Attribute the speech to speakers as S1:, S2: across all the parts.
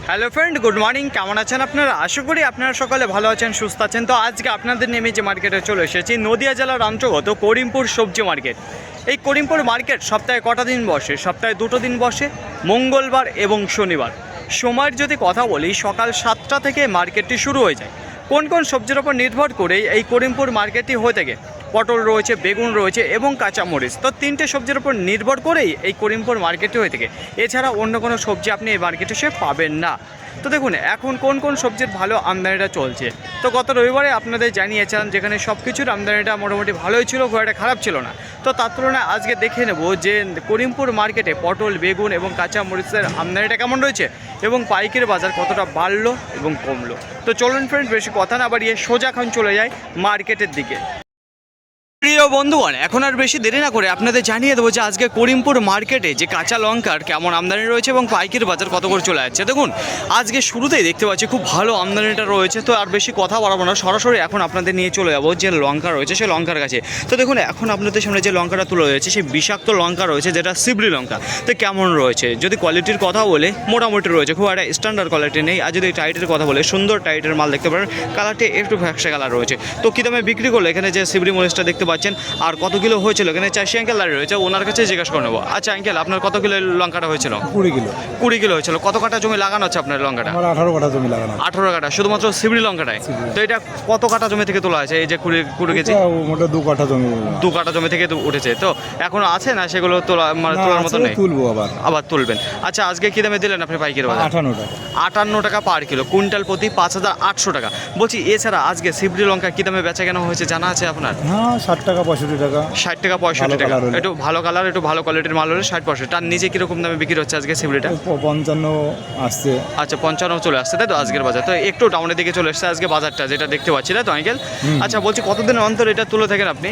S1: Hello friend, good morning. কেমন আছেন আপনারা? আশা করি আপনারা সকালে ভালো আছেন, সুস্থ আছেন। তো আজকে আপনাদের নেমে যে মার্কেটে চলে এসেছি নদিয়া জেলার অন্তর্গত করিমপুর সবজি মার্কেট। এই করিমপুর মার্কেট সপ্তাহে কটা দিন বসে? সপ্তাহে 2টো দিন বসে, মঙ্গলবার এবং শনিবার। সময়ের যদি কথা বলি, সকাল 7টা থেকে মার্কেটটি শুরু হয়ে যায়। কোন কোন সবজির ওপর নির্ভর করে এই করিমপুর মার্কেটটি হয়ে থাকে? পটল রয়েছে, বেগুন রয়েছে এবং কাঁচামরিচ। তো 3টে সবজির উপর নির্ভর করেই এই করিমপুর মার্কেটে হয়ে থাকে। এছাড়া অন্য কোনো সবজি আপনি এই মার্কেটে এসে পাবেন না। তো দেখুন এখন কোন কোন সবজির ভালো আমদানিটা চলছে। তো গত রবিবারে আপনাদের জানিয়েছিলাম যেখানে সব কিছুর আমদানিটা মোটামুটি ভালোই ছিল, খুব একটা খারাপ ছিল না। তো তার তুলনায় আজকে দেখে নেব যে করিমপুর মার্কেটে পটল, বেগুন এবং কাঁচামরিচের আমদানিটা কেমন রয়েছে এবং পাইকারি বাজার কতটা বাড়লো এবং কমলো। তো চলুন ফ্রেন্ড, বেশি কথা না বাড়িয়ে সোজা এখন চলে যায় মার্কেটের দিকে। প্রিয় বন্ধুগণ, এখন আর বেশি দেরি না করে আপনাদের জানিয়ে দেবো যে আজকে করিমপুর মার্কেটে যে কাঁচা লঙ্কার কেমন আমদানি রয়েছে এবং পাইকারি বাজার কত করে চলে যাচ্ছে। দেখুন আজকে শুরুতেই দেখতে পাচ্ছি খুব ভালো আমদানিটা রয়েছে। তো আর বেশি কথা বাড়াবো না, সরাসরি এখন আপনাদের নিয়ে চলে যাবো যে লঙ্কা রয়েছে সেই লঙ্কার কাছে। তো দেখুন এখন আপনাদের সামনে যে লঙ্কাটা তুলে রয়েছে সেই বিষাক্ত লঙ্কা রয়েছে, যেটা সিবরি লঙ্কা। তো কেমন রয়েছে যদি কোয়ালিটির কথা বলে, মোটামুটি রয়েছে, খুব একটা স্ট্যান্ডার্ড কোয়ালিটি নেই। আর যদি টাইটের কথা বলে, সুন্দর টাইটের মাল দেখতে পারেন। কালারটি একটু ফ্যাকসা কালার রয়েছে। তো কী দামে বিক্রি করলো এখানে যে সিবরি মরিচটা দেখতে পাচ্ছেন, আর কত কিলো হয়েছিল এখানে চাষি আঙ্কেল দাঁড়িয়ে রয়েছে, ওনার কাছে জিজ্ঞাসা করে নেবো। আচ্ছা আঙ্কেল, আপনার কত কিলো লঙ্কাটা হয়েছিল?
S2: 20 কিলো।
S1: 20 কিলো হয়েছিল। কত কাঠা জমি লাগানো আছে আপনার লঙ্কাটা?
S2: আমার 18 কাঠা জমি লাগানো।
S1: 18 কাঠা, শুধুমাত্র সিবরি লঙ্কাটায়? তো এটা কত কাঠা জমি থেকে তোলা হয়েছে এই যে 20 কেজি?
S2: মোটা 2 কাঠা জমি।
S1: 2 কাঠা জমি থেকে উঠেছে। তো এখনো আছে না সেগুলো তোলার মতো নেই?
S2: তুলবো আবার
S1: তুলবেন। আচ্ছা আজকে কি দামে দিলেন আপনি পাইকারি বাজার?
S2: 58 টাকা।
S1: 58 টাকা পার কিলো, কুইন্টাল প্রতি 5800 টাকা। বলছি এছাড়া আজকে সিবরি লঙ্কা কি দামে বেচা কেনা হয়েছে জানা আছে আপনার?
S2: হ্যাঁ 60 টাকা 65 টাকা।
S1: 60 টাকা 65 টাকা। একটু ভালো কালার, একটু ভালো কোয়ালিটির মাল হলে 60-65। তার নিচে কিরকম দামে বিক্রি হচ্ছে আজকে সিবরিটা?
S2: 55 আসছে।
S1: আচ্ছা 55 চলে আসছে তাই তো আজকের বাজার। তো একটু টাউনের দিকে চলে এসছে আজকে বাজারটা, যেটা দেখতে পাচ্ছি তাই তো আঙ্কেল? আচ্ছা বলছি কতদিন অন্তর এটা তুলে থাকেন আপনি?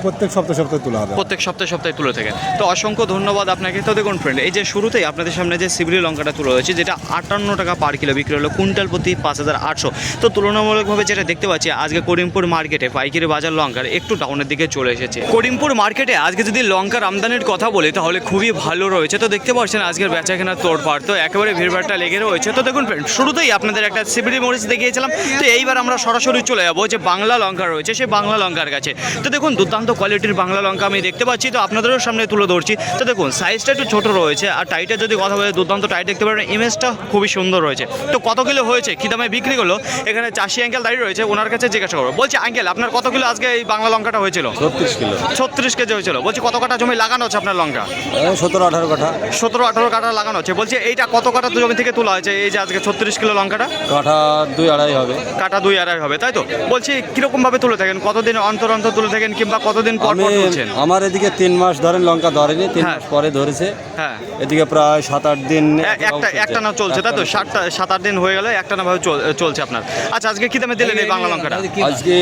S2: প্রত্যেক সপ্তাহে তোলা হবে।
S1: প্রত্যেক সপ্তাহে তুলে থাকেন। তো অসংখ্য ধন্যবাদ আপনাকে। তো দেখুন ফ্রেন্ড, এই যে শুরুতেই আপনাদের সামনে যে সিবরি লঙ্কাটা তুলে হয়েছে, যেটা 58 টাকা পার কিলো বিক্রি হলো, কুইন্টাল প্রতি 5800। তো তুলনামূলকভাবে যেটা দেখতে পাচ্ছি আজকে করিমপুর মার্কেটে পাইকারি বাজার লঙ্কার একটু ডাউনের দিকে চলে এসেছে। করিমপুর মার্কেটে আজকে যদি লঙ্কার আমদানির কথা বলি তাহলে খুবই ভালো রয়েছে। তো দেখতে পাচ্ছেন আজকের বেচা কেনার তোড়পাড়, তো একেবারে ভিড়ভাড়টা লেগে রয়েছে। তো দেখুন ফ্রেন্ড, শুরুতেই আপনাদের একটা সিবরি মরিচ দেখিয়েছিলাম। তো এইবার আমরা সরাসরি চলে যাবো যে বাংলা লঙ্কা রয়েছে সেই বাংলা লঙ্কার কাছে। তো দেখুন দুর্দান্ত কোয়ালিটির বাংলা লঙ্কা আমি দেখতে পাচ্ছি, তো আপনাদেরও সামনে তুলে ধরছি। তো দেখুন সাইজটা একটু ছোট রয়েছে, আর টাইটের যদি কথা বলে দুর্দান্ত টাইট দেখতে পারেন, ইমেজটা খুবই সুন্দর রয়েছে। তো কত কিলো হয়েছে, কী দামে বিক্রি করলো এখানে চাষি আঙ্কেল দাঁড়িয়ে রয়েছে, ওনার কাছে জিজ্ঞাসা করবো। বলছি আঙ্কেল, আপনার কত কিলো আজকে এই বাংলা লঙ্কাটা হয়েছিল?
S2: 36 কিলো।
S1: 36 কেজি হয়েছিল। বলছি কত কাঠা জমি লাগানো হচ্ছে আপনার লঙ্কা?
S2: 17-18 কাঠা।
S1: 17-18 কাঠা লাগানো হচ্ছে। বলছি এইটা কত কাঠা জমি থেকে তোলা হয়েছে এই যে আজকে 36 কিলো লঙ্কাটা?
S2: কাঠা 2-2.5 হবে।
S1: কাঠা 2-2.5 হবে তাই তো? বলছি কীরকমভাবে তুলে থাকেন, কতদিন অন্তর তুলে থাকেন কিংবা কতদিন পর তুলছেন?
S2: আমার এদিকে 3 মাস ধরেন লঙ্কা ধরেনি, 3 মাস পরে ধরেছে।
S1: হ্যাঁ,
S2: এদিকে প্রায় 7-8 দিন
S1: একটা না চলছে তাই তো? 7-8 দিন হয়ে গেলে একটা না ভাবে চলছে আপনার। আচ্ছা আজকে কি দামে দিলেন এই বাংলা লঙ্কাটা?
S2: আজকে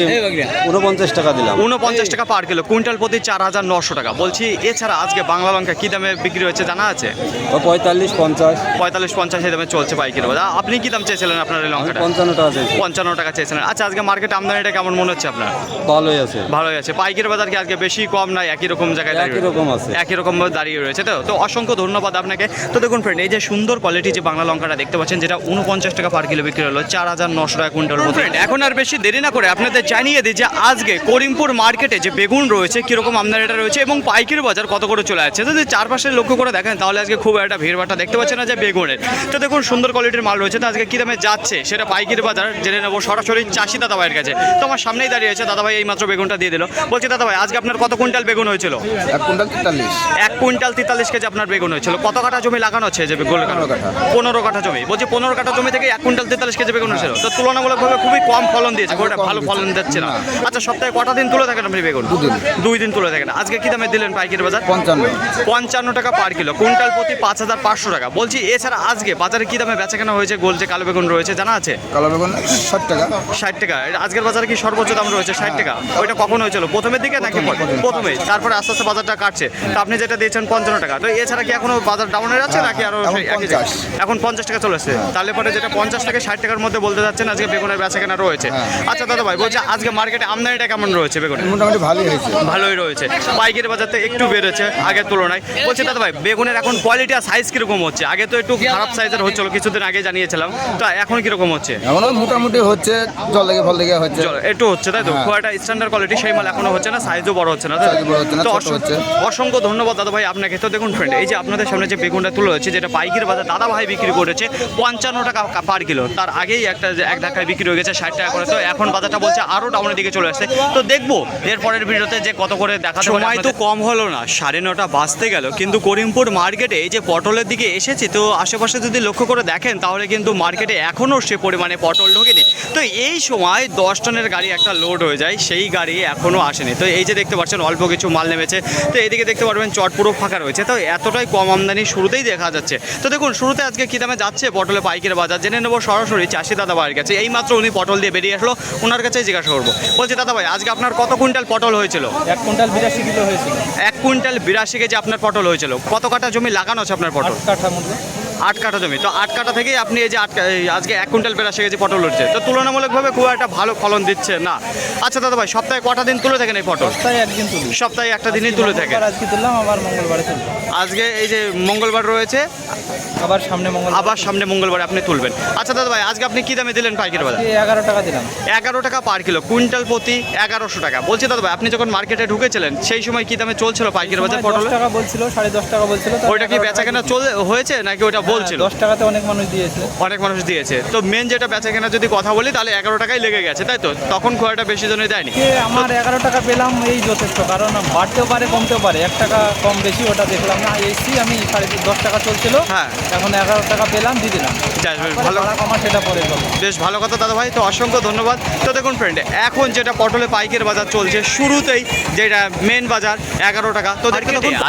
S2: 49 টাকা দিলাম।
S1: 49 টাকা পার কিলো, কুইন্টাল প্রতি 4900 টাকা। বলছি এছাড়া আজকে বাংলা লঙ্কা কি দামে বিক্রি হচ্ছে জানা আছে?
S2: 45-50।
S1: 45-50 এই দামে চলছে পাইকারি বাজার। আপনি কি দাম চেয়েছিলেন আপনার এই লঙ্কাটা?
S2: 55 টাকা চাইছি।
S1: 55 টাকা চেয়েছিলেন। আচ্ছা আজকে মার্কেট আমদানিটা কেমন মনে হচ্ছে আপনার?
S2: ভালোই আছে।
S1: ভালোই আছে। পাইকারি বাজার কি আজকে বেশি কম না একই রকম জায়গায়
S2: একই রকম আছে?
S1: একই রকম দাঁড়িয়ে রয়েছে তো? তো অসংখ্য ধন্যবাদ আপনাকে। তো দেখুন ফ্রেন্ড, এই যে সুন্দর কোয়ালিটি যে বাংলা লঙ্কাটা দেখতে পাচ্ছেন, যেটা 49 টাকা পার কিলো বিক্রি হলো, 4900 টাকা কুইন্টাল। ফ্রেন্ড এখন আর বেশি দেরি না করে আপনাদের জানিয়ে দিই যে আজকে করিমপুর মার্কেটে যে বেগুন রয়েছে কীরকম আমদানিটা রয়েছে এবং পাইকারি বাজার কত করে চলে যাচ্ছে। যদি চারপাশে লক্ষ্য করে দেখেন তাহলে আজকে খুব একটা ভিড়ভাড়টা দেখতে পাচ্ছেন না যে বেগুনের। তো দেখুন সুন্দর কোয়ালিটির মাল রয়েছে। তো আজকে কী দামে যাচ্ছে সেটা পাইকারি বাজার জেনে নেবো সরাসরি চাষি দাদাভাইয়ের কাছে। তো আমার সামনেই দাঁড়িয়ে আছে দাদাভাই, এই মাত্র বেগুনটা দিয়ে দিল। বলছি দাদাভাই আজকে আপনার কত কুইন্টাল বেগুন হয়েছিল?
S2: 1 কুইন্টাল 43।
S1: 1 কুইন্টাল 43 কেজি আপনার বেগুন হয়েছিল। কত কাঠা জমি লাগানো হচ্ছে যে বেগুন? 15 কাঠা জমি। বলছি 15 কাঠা জমি থেকে 1 কুইন্টাল 43 কেজি বেগুন হয়েছিল। তো তুলনামূলকভাবে খুবই কম ফলন দিয়েছে, খুব একটা ভালো ফলন দিচ্ছে না। আচ্ছা সপ্তাহে কটা দিন তুলে থাকেন আপনি বেগুন? 2 দিন তুলে থাকেন। আজকে কি দামে দিলেন পাইকারি বাজার? 55 টাকা পার কিলো, কুইন্টাল প্রতি 5500 টাকা। বলছি এছাড়া আজকে বাজারে কি দামে বেচা কেনা হয়েছে গোল যে কালো বেগুন রয়েছে জানা আছে?
S2: কালো বেগুন 60 টাকা।
S1: 60 টাকা। আজকের বাজারে কি সর্বোচ্চ দাম রয়েছে 60 টাকা? ওইটা কখন হয়েছিল হয়েছিল প্রথমের দিকে নাকি প্রথমে, তারপরে আস্তে আস্তে বাজারটা কাটছে। তো আপনি যেটা দিয়েছেন 55 টাকা, তো এছাড়া কি এখনো বাজার ডাউনে যাচ্ছে নাকি আরো
S3: এখন
S1: একই জায়গায়? এখন 50 টাকা চলে আসছে। তাহলে পরে যেটা 50 থেকে 60 টাকার মধ্যে বলতে যাচ্ছেন আজকে বেগুনের বেচাকেনা রয়েছে। আচ্ছা দাদা ভাই, বলছে আজকে মার্কেটে আমদানিটা কেমন রয়েছে বেগুনের?
S3: মোটামুটি ভালোই হয়েছে।
S1: ভালোই রয়েছে, পাইকারি বাজারতে একটু বেড়েছে আগের তুলনায়। বলছি দাদা ভাই, বেগুনের এখন কোয়ালিটি আর সাইজ কিরকম হচ্ছে? আগে তো একটু খারাপ সাইজের হচ্ছিল, কিছুদিন আগে জানিয়েছিলাম, তো এখন কিরকম হচ্ছে?
S3: এখনো মোটামুটি হচ্ছে, জল লেগে ফল লেগে হচ্ছে।
S1: চলো, একটু হচ্ছে তাই তো, খুব একটা স্ট্যান্ডার্ড কোয়ালিটি সেই মাল এখনো হচ্ছে না, সাইজও বড় হচ্ছে না, তাই তো?
S3: Size বড় হচ্ছে না,
S1: তো
S3: ছোট হচ্ছে।
S1: অসংখ্য ধন্যবাদ দাদা ভাই আপনাকে। তো দেখুন ফ্রেন্ড, এই যে আপনাদের সামনে যে বেগুনটা তুলে হচ্ছে, যেটা পাইকারি বাজার দাদা ভাই বিক্রি করেছে 55 টাকা পার কিলো, তার আগেই একটা এক ধাক্কায় বিক্রি হয়ে গেছে 60 টাকা করে। তো এখন বাজারটা বলছে আরও ডাউনের দিকে চলে আসছে। তো দেখবো এরপরের ভিডিওতে যে কত করে দেখাতে পারে। সময় তো কম হলো না, 9:30 বাজতে গেল, কিন্তু করিমপুর মার্কেটে এই যে পটলের দিকে এসেছি, তো আশেপাশে যদি লক্ষ্য করে দেখেন তাহলে কিন্তু মার্কেটে এখনও সে পরিমাণে পটল ঢোকেনি। তো এই সময় 10 টনের গাড়ি একটা লোড হয়ে যায়, সেই গাড়ি এখনও আসেনি। তো এই যে দেখতে পাচ্ছেন অল্প কিছু মাল নেমেছে, তো এইদিকে দেখতে পারবেন চট পুরো ফাঁকা রয়েছে। তো এতটাই কম আমদানি শুরুতেই দেখা যাচ্ছে। তো দেখুন শুরুতে আজকে কী দামে যাচ্ছে পটলের পাইকারি বাজার জেনে নেবো সরাসরি চাষি দাদা ভাইয়ের কাছে। এইমাত্র উনি পটল দিয়ে বেরিয়ে আসলো, ওনার কাছেই জিজ্ঞাসা করবো। বলছি দাদা ভাই, আজকে আপনার কত কুইন্টাল পটল হয়েছিল?
S4: 1 কুইন্টাল 82 কিলো হয়েছিল।
S1: 1 কুইন্টাল 82 কেজি আপনার পটল হয়েছিল। কত কাঠা জমি লাগানো আছে আপনার পটল?
S4: 8 কাঠা মতো।
S1: 8 কাঠা জমি। তো 8 কাঠা থেকে আপনি এই যে আজকে 1 কুইন্টাল 82 কেজি পটল উঠছে, তো তুলনামূলকভাবে খুব একটা ভালো ফলন দিচ্ছে না। আচ্ছা দাদা ভাই, সপ্তাহে কটা দিন তুলে থাকেন এই পটল?
S4: সপ্তাহে একদিন তুলি।
S1: সপ্তাহে একটা দিনই তুলে থাকেন।
S4: মঙ্গলবার আজকে তুললাম, আবার মঙ্গলবারে তুলব।
S1: আজকে এই যে মঙ্গলবার রয়েছে,
S4: আবার সামনে
S1: আবার সামনে মঙ্গলবার আপনি তুলবেন। আচ্ছা দাদা ভাই, আজকে আপনি কি দামে দিলেন পাইকারি বাজার?
S4: 11 টাকা দিলাম।
S1: 11 টাকা পার কিলো, কুইন্টাল প্রতি 1100 টাকা। বলছি দাদা ভাই, আপনি যখন মার্কেটে ঢুকেছিলেন সেই সময় কি দামে চলছিল পাইকারি বাজার পটল?
S4: 10 টাকা বলছিল, 10.5 টাকা বলছিল।
S1: ওইটা কি বেচাকেনা হয়েছে নাকি ওটা বলছিল?
S4: 10 টাকাতে অনেক মানুষ দিয়েছে।
S1: অনেক মানুষ দিয়েছে। তো মেন যেটা বেচাকেনা যদি কথা বলি তাহলে 11 টাকাই লেগে গেছে, তাই তো? তখন খুব একটা বেশি জনই দেয়নি।
S4: আমার 11 টাকা পেলাম এই যথেষ্ট, কারণ বাড়তেও পারে কমতেও পারে, 1 টাকা কম বেশি ওটা দেখলাম না। এসছি আমি 10 টাকা চলছিল,
S1: হ্যাঁ।
S4: এখন 11 টাকা পেলাম, দিয়ে দিলাম।
S1: যাই হোক, ভালো
S4: ভালো কমা সেটা পরে বলো।
S1: বেশ ভালো কথা দাদা ভাই, তো অসংখ্য ধন্যবাদ। তো দেখুন ফ্রেন্ড, এখন যেটা পটলে পাইকারি বাজার চলছে, শুরুতেই যেটা মেন বাজার 11 টাকা। তো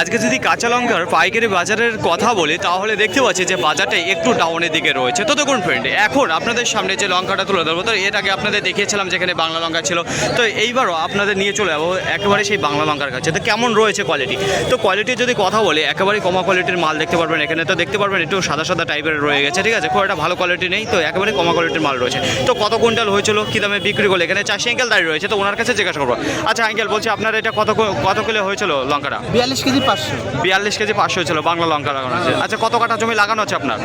S1: আজকে যদি কাঁচা লঙ্কার পাইকারি বাজারের কথা বলি তাহলে দেখতে পাচ্ছি যে বাজারটা একটু ডাউনের দিকে রয়েছে। তো দেখুন ফ্রেন্ড, এখন আপনাদের সামনে যে লঙ্কাটা তুলে ধরবো, তো এর আগে আপনাদের দেখিয়েছিলাম যেখানে বাংলা লঙ্কা ছিল, তো এইবারও আপনাদের নিয়ে চলে যাবো একেবারে সেই বাংলা লঙ্কার কাছে। তো কেমন রয়েছে কোয়ালিটি? তো কোয়ালিটির যদি কথা বলি, একেবারে কমা কোয়ালিটির মাল দেখতে পারবেন এখানে। তো দেখতে পারবেন একটু সাদা সাদা টাইপের রয়ে গেছে, ঠিক আছে, খুব একটা ভালো কোয়ালিটি নেই, তো একেবারে কমা কোয়ালিটির মাল রয়েছে। তো কত কুইন্টাল হয়েছিল, কী দামে বিক্রি করলে? এখানে চাষি আঙ্কেল দাঁড়িয়ে রয়েছে, তো ওনার কাছে জিজ্ঞাসা করবো। আচ্ছা আঙ্কেল, বলছি আপনার এটা কত কিলো হয়েছিল লঙ্কাটা?
S3: 42 কেজি 500।
S1: 42 কেজি 500 হয়েছিল বাংলা লঙ্কা লাগানো আছে। আচ্ছা, কত কাঠা জমি লাগানো আছে আপনার?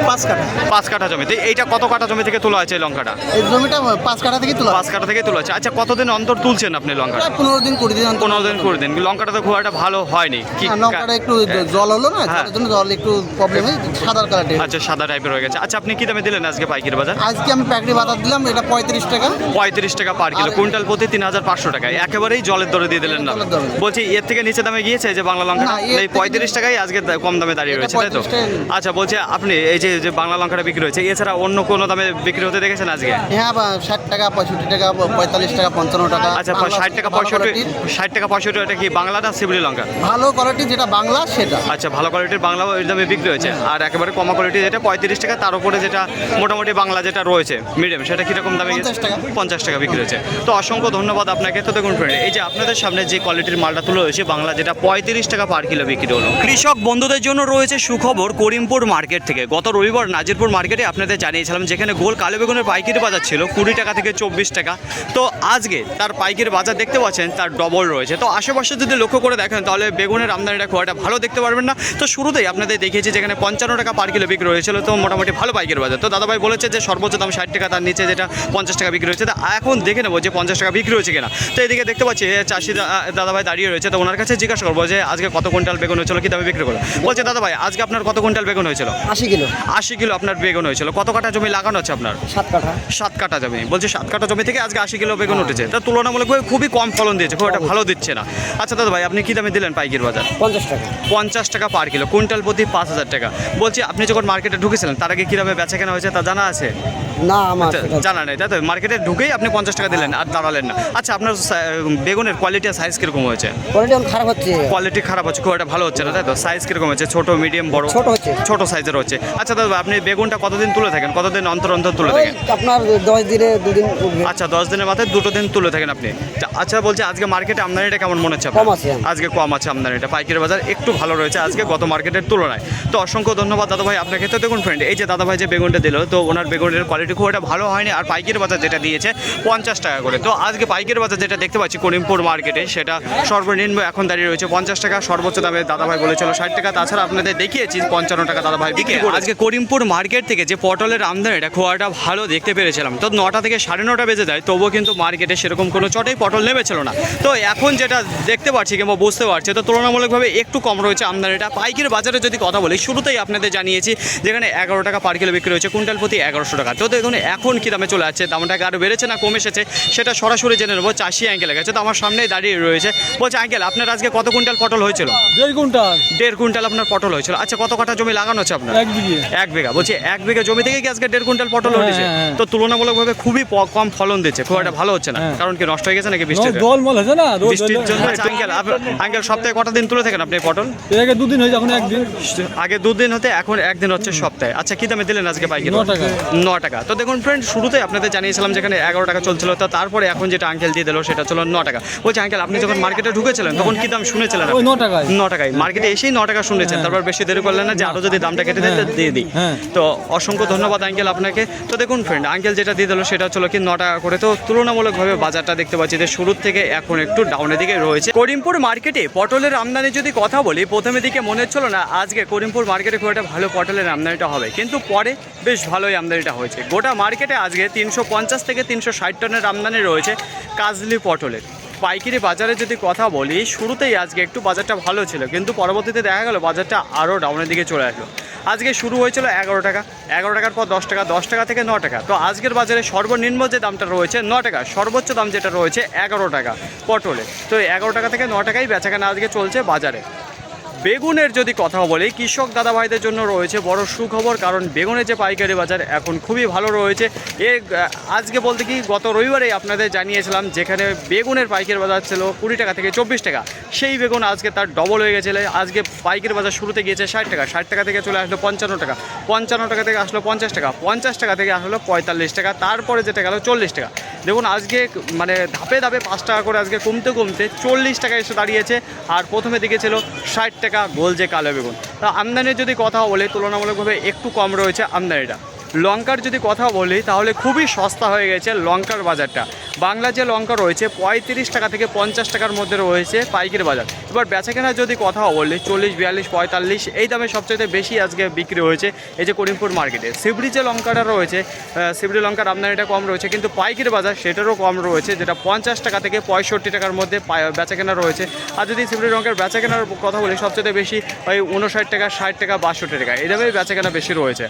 S3: 5 কাঠা।
S1: 5 কাঠা জমিতে। এইটা কত কাঠা জমি থেকে তোলা আছে এই লঙ্কাটা?
S3: এই জমিটা 5 কাঠা থেকে তোলা।
S1: 5 কাঠা থেকে তোলা আছে। আচ্ছা, কতদিন অন্তর তুলছেন আপনি লঙ্কাটা?
S3: প্রায় 15 দিন 20 দিন অন্তর।
S1: 15 দিন 20 দিন। লঙ্কাটা তো খুব একটা ভালো হয়নি কি?
S3: নৌকাটা একটু জল হলো না,
S1: হ্যাঁ।
S3: তার জন্য জল একটু প্রবলেম হয়ে সাদা কালারের।
S1: আচ্ছা, সাদা টাইপের হয়ে গেছে। আচ্ছা, আপনি কি দামে দিলেন আজকে পাইকারি বাজার?
S3: আজকে আমি প্যাকেটে বাজার দিলাম, এটা 35 টাকা।
S1: 35 টাকা পার কিলো, কুইন্টাল প্রতি 3500 টাকা। একেবারেই জলের দরে দিয়ে দিলেন না?
S3: জলের দরে।
S1: বলছি এর থেকে নিচে দামে গিয়েছে যে বাংলা লঙ্কা?
S3: না, এর
S1: এই
S3: থেকে
S1: 35 টাকাই আজকে কম দামে দাঁড়িয়ে
S3: এটা
S1: রয়েছে, তাই তো?
S3: 35 টাকাই।
S1: আচ্ছা, বলছি আপনি এই যে বাংলা লঙ্কাটা বিক্রি হয়েছে, এছাড়া অন্য কোনো দামে বিক্রি হতে দেখেছেন আজকে?
S3: হ্যাঁ, 60 টাকা 65 টাকা 45 টাকা 55 টাকা।
S1: আচ্ছা,
S3: বাংলা
S1: 60 টাকা
S3: ভালো
S1: 65,
S3: quality-
S1: 60 টাকা 65 এটা কি বাংলা না শিবলি লঙ্কা?
S3: ভালো কোয়ালিটি যেটা বাংলা সেটা।
S1: আচ্ছা, ভালো কোয়ালিটির বাংলা ওই দামে বিক্রি হয়েছে। আর একেবারে কমা কোয়ালিটি যেটা 35 টাকা, তার উপরে যেটা মোটামুটি বাংলা যেটা রয়েছে মিডিয়াম, সেটা কীরকম দামে গেছে?
S3: 50 টাকা।
S1: 50 টাকা বিক্রি হয়েছে। তো অসংখ্য ধন্যবাদ আপনাকে। তো দেখুন ফ্রেন্ড, এই যে আপনাদের সামনে যে কোয়ালিটির মালটা তুলে হয়েছে বাংলা, যেটা 35 টাকা পার কিলো বিক্রি হলো। কৃষক বন্ধুদের জন্য রয়েছে সুখবর করিমপুর মার্কেট থেকে। গত রবিবার নাজিরপুর মার্কেটে আপনাদের জানিয়েছিলাম যেখানে গোল কালো বেগুনের পাইকারি বাজার ছিল 20 টাকা থেকে 24 টাকা। তো আজকে তার পাইকারি বাজার দেখতে পাচ্ছেন তার ডবল রয়েছে। তো আশেপাশে যদি লক্ষ্য করে দেখেন তাহলে বেগুনের আমদানিটা খুব একটা ভালো দেখতে পারবেন না। তো শুরুতেই আপনাদের দেখিয়েছি যেখানে 55 টাকা পার কিলো বিক্রি হয়েছিল, তো মোটামুটি ভালো পাইকারি বাজার। তো দাদাভাই বলেছে যে সর্বোচ্চ দাম 60 টাকা, তার নিচে যেটা 50 টাকা বিক্রি হয়েছে। তো এখন দেখে নেবো যে 50 টাকা বিক্রি হয়েছে কিনা। তো এদিকে দেখতে পাচ্ছি চাষি দাদাভাই দাঁড়িয়ে রয়েছে, তো ওনার কাছে জিজ্ঞাসা করবো যে আজকে কত কুইন্টাল বেগুন হয়েছিল, কী দামে বিক্রি করলো। বলছে দাদাভাই, আজকে আপনার কত কুইন্টাল বেগুন হয়েছিল?
S3: 80 কিলো।
S1: 80 কিলো আপনার বেগুন হয়েছিল। কত কাঠা জমি লাগানো আছে আপনার?
S3: 7 কাঠা।
S1: 7 কাঠা জমি। বলছে 7 কাঠা জমি থেকে আজকে 80 কিলো বেগুন উঠেছে। তা তুলনামূলকভাবে খুবই কম ফলন দিয়েছে, খুব একটা ভালো দিচ্ছে না। আচ্ছা দাদা ভাই, আপনি কী দামে দিলেন পাইকারি বাজার?
S3: 50 টাকা।
S1: 50 টাকা পার কিলো, কুইন্টাল প্রতি 5000 টাকা। বলছি আপনি যখন মার্কেটে ঢুকেছিলেন তার আগে কী দামে বেচা কেনা হয়েছে তা জানা আছে?
S3: না, আমার
S1: জানা নেই, তাই তো? মার্কেটে ঢুকেই আপনি 50 টাকা দিলেন আর দাঁড়ালেন না। আচ্ছা, আপনার বেগুনের কোয়ালিটি আর সাইজ কীরকম হয়েছে?
S3: কোয়ালিটি খারাপ হচ্ছে।
S1: কোয়ালিটি খারাপ হচ্ছে, খুব একটা ভালো হচ্ছে না, তাই তো? সাইজ কীরকম হচ্ছে? ছোট, মিডিয়াম, বড়?
S3: ছোট হচ্ছে।
S1: ছোট সাইজের হচ্ছে। আচ্ছা দাদা, আপনি বেগুনটা কতদিন তুলে থাকেন, কতদিন অন্তর অন্তর তুলে থাকেন?
S3: আপনার 10 দিনে 2 দিন।
S1: আচ্ছা, 10 দিনের মাথায় 2 দিন তুলে থাকেন আপনি। তা আচ্ছা বলছি আজকে মার্কেটে আমদানিটা কেমন মনে হচ্ছে
S5: কম আছে।
S1: আজকে কম আছে আমদানিটা, পাইকারি বাজার একটু ভালো রয়েছে আজকে গত মার্কেটের তুলনায়। তো অসংখ্য ধন্যবাদ দাদা ভাই আপনাকে। তো দেখুন ফ্রেন্ড, এই যে দাদা ভাই যে বেগুনটা দিল, তো ওনার বেগুনের কোয়ালিটি খুব একটা ভালো হয়নি, আর পাইকারি বাজার যেটা দিয়েছে 50 টাকা করে। তো আজকে পাইকারি বাজার যেটা দেখতে পাচ্ছি করিমপুর মার্কেটে, সেটা সর্বনিম্ন এখন দাঁড়িয়ে রয়েছে 50 টাকা, সর্বোচ্চ দামে দাদা ভাই বলেছিল 60 টাকা। তাছাড়া আপনাদের দেখিয়েছি 55 টাকা দাদা ভাই বিক্রি করে। আজকে করিমপুর মার্কেট থেকে যে পটলের আমদানিটা খুব একটা ভালো দেখতে পেরেছিলাম। তো 9টা থেকে 9:30 বেজে যায়, তবুও কিন্তু মার্কেটে সেরকম কোনো চটেই পটল নেমেছিল না। তো এখন যেটা দেখতে পাচ্ছি কিংবা বুঝতে পারছি, তো তুলনামূলকভাবে একটু কম রয়েছে আমদানিটা। পাইকারি বাজারে যদি কথা বলি, শুরুতেই আপনাদের জানিয়েছি যেখানে 11 টাকা পার কিলো বিক্রি হয়েছে, কুইন্টাল প্রতি 1100 টাকা। তো দেখুন এখন কী দামে চলে যাচ্ছে, দামটা আরও বেড়েছে না কমে এসেছে, সেটা সরাসরি জেনে নেবো। চাষি আঙ্কেলের কাছে, তো আমার সামনেই দাঁড়িয়ে রয়েছে। বলছে আঙ্কেল, আপনার আজকে কত কুইন্টাল পটল হয়েছিল?
S5: 1.5 কুইন্টাল।
S1: 1.5 কুইন্টাল আপনার পটল হয়েছিল। আচ্ছা, কত কাঠা জমি লাগানো আছে আপনার?
S5: 1 বিঘে।
S1: 1 বিঘা। বলছি 1 বিঘা জমি থেকে কি আজকে 1.5 কুইন্টাল পটল হয়েছে?
S5: হ্যাঁ।
S1: তো তুলনামূলকভাবে খুবই কম ফলন দিচ্ছে, খুব একটা ভালো হচ্ছে না।
S5: হ্যাঁ।
S1: কারণ কি নষ্ট হয়ে গেছে নাকি বৃষ্টিতে?
S5: দলমল হয়েছে না,
S1: বৃষ্টির জন্য। আচ্ছা আঙ্কেল সপ্তাহে কটা দিন তুলে থাকেন আপনি পটল?
S5: এর আগে 2 দিন হয়েছে, এখন 1 দিন।
S1: আগে 2 দিন হতে এখন 1 দিন হচ্ছে সপ্তাহে। আচ্ছা, কি দামে দিলেন আজকে পাইকারি?
S5: 9 টাকা।
S1: 9 টাকা। তো দেখুন ফ্রেন্ড, শুরুতে আপনাদের জানিয়েছিলাম যেখানে 11 টাকা চলছিল, তো তারপরে এখন যেটা আঙ্কেল দিয়ে দিল সেটা ছিল 9 টাকা। বলছি আঙ্কেল, আপনি যখন মার্কেটে ঢুকেছিলেন তখন কি দাম শুনেছিলেন?
S5: ওই 9 টাকায়।
S1: 9 টাকায় মার্কেটে এসেই 9 টাকা শুনেছেন, তারপর বেশি দেরি করলেন না যে আরও যদি দামটা কেটে দেন দিয়ে দিই।
S5: হ্যাঁ।
S1: তো অসংখ্য ধন্যবাদ আঙ্কেল আপনাকে। তো দেখুন ফ্রেন্ড, আঙ্কেল যেটা দিয়ে দিল সেটা ছিল কি 9 টাকা করে। তো তুলনামূলকভাবে বাজারটা দেখতে পাচ্ছি যে শুরুর থেকে এখন একটু ডাউনের দিকে রয়েছে। করিমপুর মার্কেটে পটলের আমদানি যদি কথা বলি, প্রথমের দিকে মনে হচ্ছিল না আজকে করিমপুর মার্কেটে খুব একটা ভালো পটলের আমদানিটা হবে, কিন্তু পরে বেশ ভালোই আমদানিটা হয়েছে। গোটা মার্কেটে আজকে 350 থেকে 360 টনের আমদানি রয়েছে কাজলি পটলের। পাইকারি বাজারে যদি কথা বলি, শুরুতেই আজকে একটু বাজারটা ভালো ছিল, কিন্তু পরবর্তীতে দেখা গেল বাজারটা আরও ডাউনের দিকে চলে আসলো। আজকে শুরু হয়েছিল 11 টাকা, 11 টাকার পর 10 টাকা, 10 টাকা থেকে 9 টাকা। তো আজকের বাজারে সর্বনিম্ন যে দামটা রয়েছে 9 টাকা, সর্বোচ্চ দাম যেটা রয়েছে 11 টাকা পটলে। তো 11 টাকা থেকে 9 টাকাই বেচাকেনা আজকে চলছে বাজারে। বেগুনের যদি কথা বলি, কৃষক দাদা ভাইদের জন্য রয়েছে বড় সুখবর, কারণ বেগুনের যে পাইকারি বাজার এখন খুবই ভালো রয়েছে। আজকে বলতে কি গত রবিবারেই আপনাদের জানিয়েছিলাম যেখানে বেগুনের পাইকারি বাজার ছিল 20 টাকা থেকে 24 টাকা, সেই বেগুন আজকে তার ডবল হয়ে গেছিল। আজকে পাইকারি বাজার শুরুতে গিয়েছে 60 টাকা, 60 টাকা থেকে চলে আসলো 55 টাকা, 55 টাকা থেকে আসলো 50 টাকা, 50 টাকা থেকে আসলো 45 টাকা, তারপরে যেটা গেল 40 টাকা। দেখুন আজকে মানে ধাপে ধাপে 5 টাকা করে আজকে কমতে কমতে 40 টাকা এসে দাঁড়িয়েছে। আর প্রথমে দিকে ছিল 60 টাকা গোল যে কালো বেগুন। তা আমদানির যদি কথা বলে, তুলনামূলকভাবে একটু কম রয়েছে আমদানিটা। লঙ্কার যদি কথা বলি, তাহলে খুবই সস্তা হয়ে গেছে লঙ্কার বাজারটা। বাংলা যে লঙ্কা রয়েছে 35 টাকা থেকে 50 টাকার মধ্যে রয়েছে পাইকারি বাজার। এবার বেচাকেনার যদি কথা বলি, 40, 42, 45 এই দামে সবচেয়ে বেশি আজকে বিক্রি হয়েছে এই যে করিমপুর মার্কেটে। সিবড়ি যে লঙ্কাটা রয়েছে, সিবড়ি লঙ্কার আমদানিটা কম রয়েছে, কিন্তু পাইকারি বাজার সেটারও কম রয়েছে, যেটা 50 টাকা থেকে 65 টাকার মধ্যে বেচাকেনা রয়েছে। আর যদি সিবড়ি লঙ্কার বেচাকেনার কথা বলি, সবচেয়ে বেশি ওই 59 টাকা, 60 টাকা, 62 টাকা এই দামেই বেচাকেনা বেশি রয়েছে।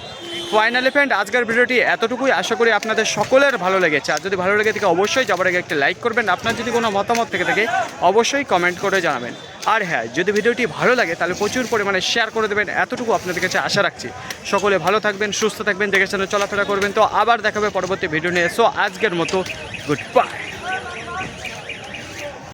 S1: ফাইনালি ফ্রেন্ড, আজকের ভিডিওটি এতটুকুই। আশা করি আপনাদের সকলের ভালো লেগেছে। আর যদি ভালো লেগে থাকে অবশ্যই যাবার আগে একটা লাইক করবেন। আপনার যদি কোনো মতামত থেকে থাকে অবশ্যই কমেন্ট করে জানাবেন। আর হ্যাঁ, যদি ভিডিওটি ভালো লাগে তাহলে প্রচুর পরিমাণে শেয়ার করে দেবেন, এতটুকু আপনাদের কাছে আশা রাখছি। সকলে ভালো থাকবেন, সুস্থ থাকবেন, দেখে শুনে চলাফেরা করবেন। তো আবার দেখাবে পরবর্তী ভিডিও নিয়ে। সো আজকের মতো গুড বাই।